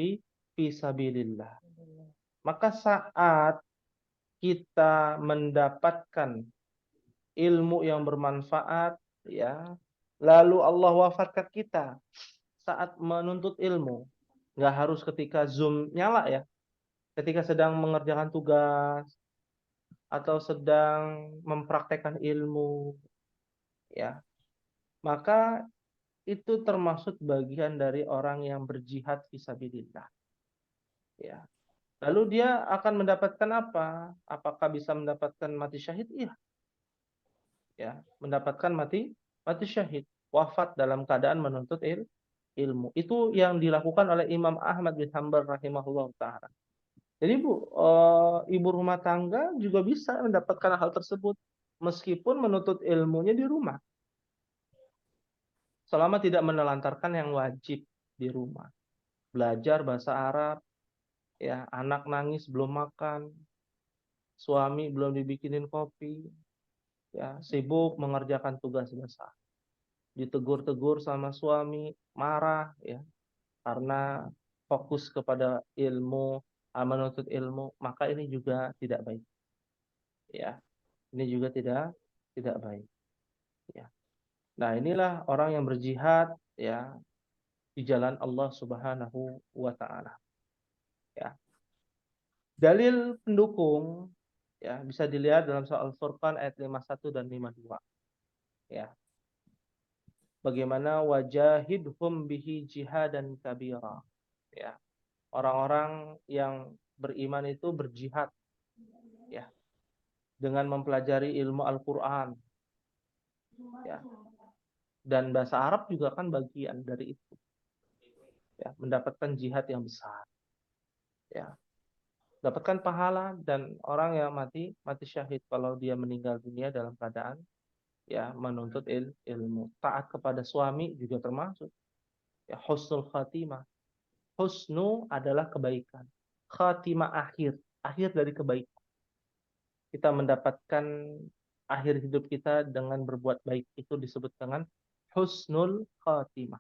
fisabilillah. Maka saat kita mendapatkan ilmu yang bermanfaat, ya, lalu Allah wafatkan kita saat menuntut ilmu, nggak harus ketika Zoom nyala ya, ketika sedang mengerjakan tugas atau sedang mempraktekkan ilmu, ya, maka itu termasuk bagian dari orang yang berjihad fisabilillah, ya. Lalu dia akan mendapatkan apa? Apakah bisa mendapatkan mati syahid? Iya, ya, mendapatkan mati syahid, wafat dalam keadaan menuntut ilmu. Itu yang dilakukan oleh Imam Ahmad bin Hanbal rahimahullah taala. Jadi ibu rumah tangga juga bisa mendapatkan hal tersebut meskipun menuntut ilmunya di rumah, selama tidak menelantarkan yang wajib di rumah. Belajar bahasa Arab, ya, anak nangis belum makan, suami belum dibikinin kopi, ya, sibuk mengerjakan tugas besar. Ditegur-tegur sama suami, marah, ya, karena fokus kepada ilmu, menuntut ilmu, maka ini juga tidak baik. Ya, ini juga tidak baik. Ya. Nah, inilah orang yang berjihad, ya, di jalan Allah Subhanahu wa taala. Ya. Dalil pendukung, ya, bisa dilihat dalam surah Al-Furqan ayat 51 dan 52. Ya. Bagaimana wajahidhum bihi jihadan kabira. Ya. Orang-orang yang beriman itu berjihad, ya, dengan mempelajari ilmu Al-Qur'an, ya. Dan bahasa Arab juga kan bagian dari itu. Ya, mendapatkan jihad yang besar. Ya. Dapatkan pahala, dan orang yang mati syahid kalau dia meninggal dunia dalam keadaan, ya, menuntut ilmu. Taat kepada suami juga termasuk. Ya, husnul khatimah. Husnu adalah kebaikan. Khatimah akhir dari kebaikan. Kita mendapatkan akhir hidup kita dengan berbuat baik, itu disebut dengan husnul khatimah.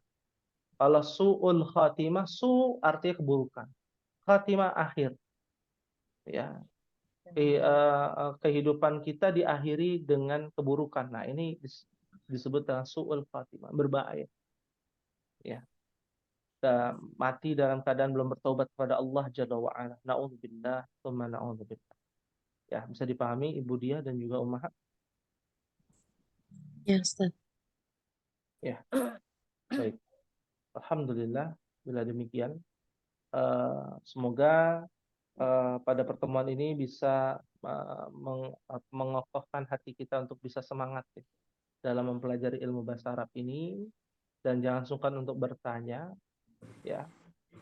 Kalau su'ul khatimah, su artinya keburukan. Khatimah akhir, ya. Kehidupan kita diakhiri dengan keburukan. Nah, ini disebut dengan su'ul khatimah, berbahaya. Ya. Kita mati dalam keadaan belum bertobat kepada Allah Jalla wa ala. Na'udzubillah, tsumma na'udzubillah. Ya, bisa dipahami Ibu Dia dan juga Ummahat? ya Ustaz. Ya. Baik. Alhamdulillah, bila demikian, semoga pada pertemuan ini bisa mengokohkan hati kita untuk bisa semangat ya, dalam mempelajari ilmu bahasa Arab ini, dan jangan sungkan untuk bertanya ya,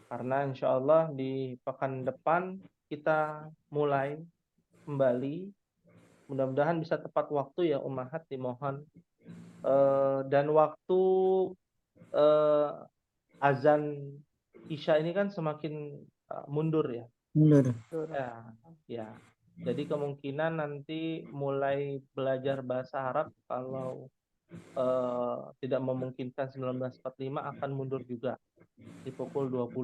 karena insya Allah di pekan depan kita mulai kembali, mudah-mudahan bisa tepat waktu ya Ummahat, dimohon. Dan waktu azan Isya ini kan semakin mundur ya. Mundur. Ya. Jadi kemungkinan nanti mulai belajar bahasa Arab kalau tidak memungkinkan 19.45 akan mundur juga di pukul 20.00.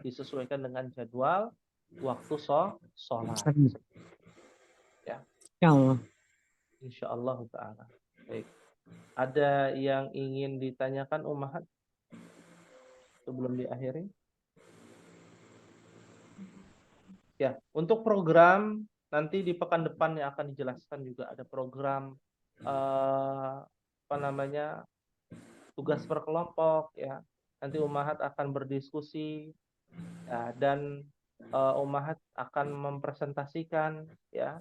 Disesuaikan dengan jadwal waktu sholat. Ya. Insyaallah. Insyaallah ta'ala. Baik. Ada yang ingin ditanyakan Ummahat sebelum diakhiri? Ya, untuk program nanti di pekan depan yang akan dijelaskan juga ada program tugas berkelompok ya. Nanti Ummahat akan berdiskusi ya, dan Ummahat akan mempresentasikan ya.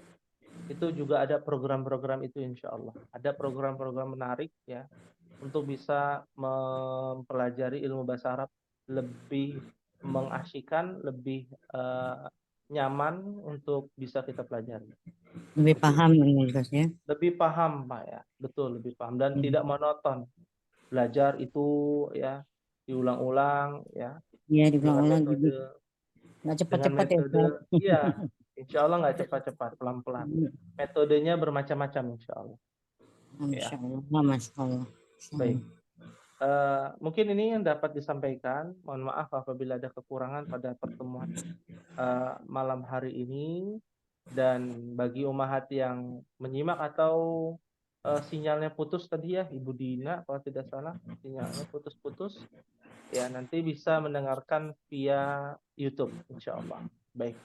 Itu juga ada program-program itu insya Allah. Ada program-program menarik ya untuk bisa mempelajari ilmu bahasa Arab lebih mengasyikkan, lebih nyaman untuk bisa kita pelajari. Lebih paham ya. Lebih paham Pak ya, betul, lebih paham dan tidak monoton. Belajar itu ya diulang-ulang ya. Iya, diulang-ulang gitu. Nggak cepat-cepat ya. Iya, insya Allah nggak cepat-cepat, pelan-pelan. Metodenya bermacam-macam insya Allah. Insya Allah, Masya Allah. Baik. Mungkin ini yang dapat disampaikan. Mohon maaf apabila ada kekurangan pada pertemuan malam hari ini. Dan bagi Ummahat yang menyimak atau sinyalnya putus tadi ya, Ibu Dina kalau tidak salah sinyalnya putus-putus, ya nanti bisa mendengarkan via YouTube insya Allah. Baik.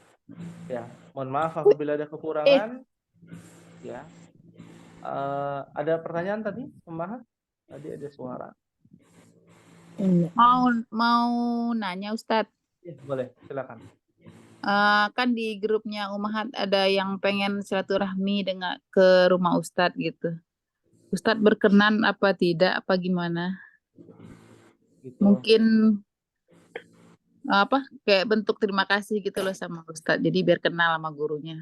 Ya, mohon maaf apabila ada kekurangan. Ya. Ada pertanyaan tadi, Ummahat? Tadi ada suara. Mau nanya Ustadz. Ya, boleh, silakan. Kan di grupnya Ummahat ada yang pengen silaturahmi ke rumah Ustadz gitu. Ustadz berkenan apa tidak, apa gimana? Gitu. Mungkin kayak bentuk terima kasih gitu loh sama Ustadz. Jadi biar kenal sama gurunya.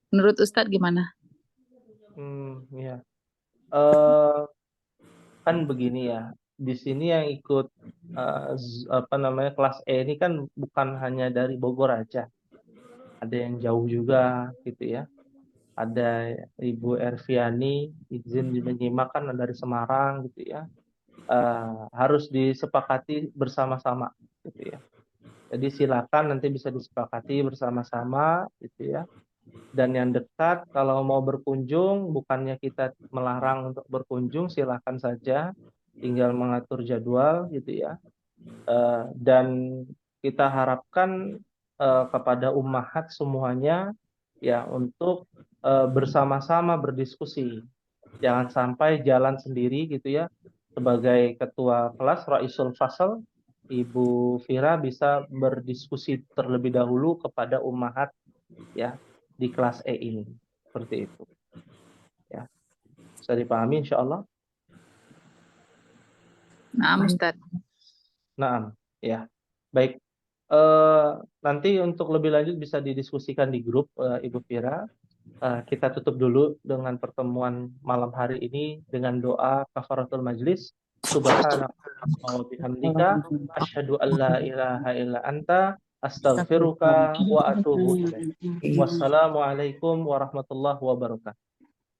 Menurut Ustadz gimana? Ya. Kan begini ya. Di sini yang ikut kelas E ini kan bukan hanya dari Bogor aja. Ada yang jauh juga gitu ya. Ada Ibu Erviani izin menyimak kan dari Semarang gitu ya. Harus disepakati bersama-sama gitu ya. Jadi silakan nanti bisa disepakati bersama-sama gitu ya. Dan yang dekat kalau mau berkunjung, bukannya kita melarang untuk berkunjung, silakan saja, tinggal mengatur jadwal gitu ya. Dan kita harapkan kepada Ummahat semuanya ya untuk bersama-sama berdiskusi. Jangan sampai jalan sendiri gitu ya. Sebagai ketua kelas Raisul Fasal, Ibu Fira bisa berdiskusi terlebih dahulu kepada Ummahat ya di kelas E ini. Seperti itu. Ya. Bisa dipahami insya Allah? Nah, Ustadz. Nah, ya. Baik. Nanti untuk lebih lanjut bisa didiskusikan di grup Ibu Fira. Kita tutup dulu dengan pertemuan malam hari ini dengan doa kafaratul majlis. Subhanaka wa bihamdika asyhadu an la ilaha illa anta astaghfiruka wa atubu ilaik. Wassalamualaikum warahmatullahi wabarakatuh.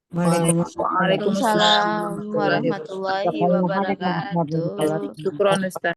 Waalaikumsalam warahmatullahi wabarakatuh. Syukron Ustadz.